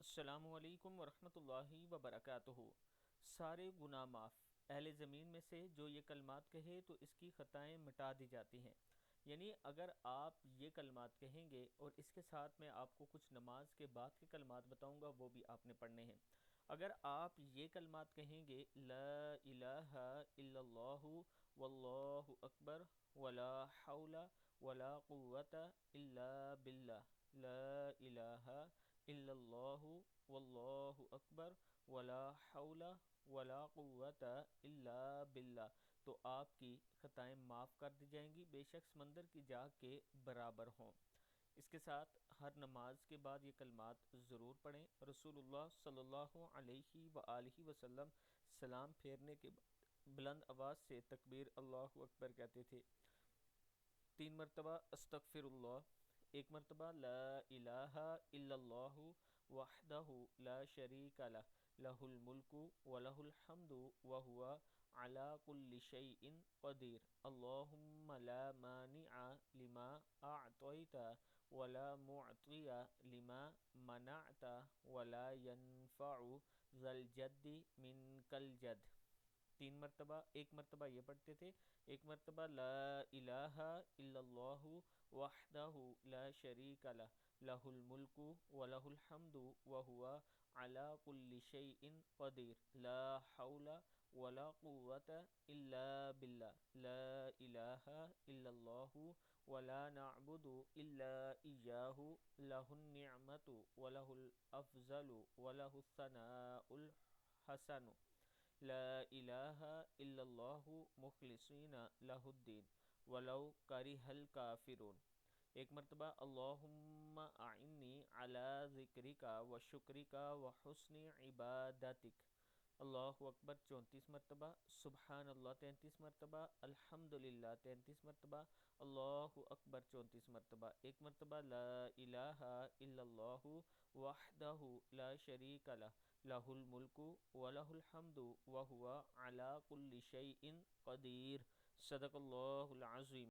السلام علیکم ورحمۃ اللہ وبرکاتہ۔ سارے گناہ معاف، اہل زمین میں سے جو یہ کلمات کہے تو اس کی خطائیں مٹا دی جاتی ہیں۔ یعنی اگر آپ یہ کلمات کہیں گے اور اس کے ساتھ میں آپ کو کچھ نماز کے بعد کے کلمات بتاؤں گا، وہ بھی آپ نے پڑھنے ہیں۔ اگر آپ یہ کلمات کہیں گے لا الہ الا اللہ واللہ اکبر ولا حول ولا قوت الا باللہ، لا الہ الا اللہ واللہ اکبر ولا حول ولا قوت الا باللہ، تو آپ کی خطائیں معاف کر دی جائیں گی، بے شک سمندر کی جا کے برابر ہوں۔ اس کے ساتھ ہر نماز کے بعد یہ کلمات ضرور پڑھیں۔ رسول اللہ صلی اللہ علیہ وآلہ وسلم سلام پھیرنے کے بعد بلند آواز سے تکبیر اللہ اکبر کہتے تھے، 3 مرتبہ استغفر اللہ، 1 مرتبہ لا الہ الا اللہ وحدہ لا شریک لہ، لہ الملک ولہ الحمد وہو علی کل شیء قدیر، اللہم لا مانع لما اعطیت ولا معطی لما منعت ولا ينفع ذا الجد منک الجد۔ 3 مرتبہ، 1 مرتبہ یہ پڑھتے تھے، 1 مرتبہ لا الہ الا اللہ وحدہ لا شریک لہ، لہ الملک ولہ الحمد وہو علی کل شیء قدیر، لا حول ولا قوت الا باللہ، لا الہ الا اللہ ولا نعبد الا ایاہ، لہ النعمت ولہ الافضل ولہ الثناء الحسن، لا الہ الا اللہ مخلصین لہ الدین ولو کرہ الکافرون۔ 1 مرتبہ اللہم اعنی علی ذکرک و شکرک و حسن عبادتک، اللہ اکبر 34 مرتبہ، سبحان اللہ 33 مرتبہ، الحمدللہ 33 مرتبہ، اللہ اکبر 34 مرتبہ، 1 مرتبہ لا الہ الا اللہ وحدہ لا شریک لہ، لہ الملک ولہ الحمد وہو علی کل شیء قدیر۔ صدق اللہ العظیم۔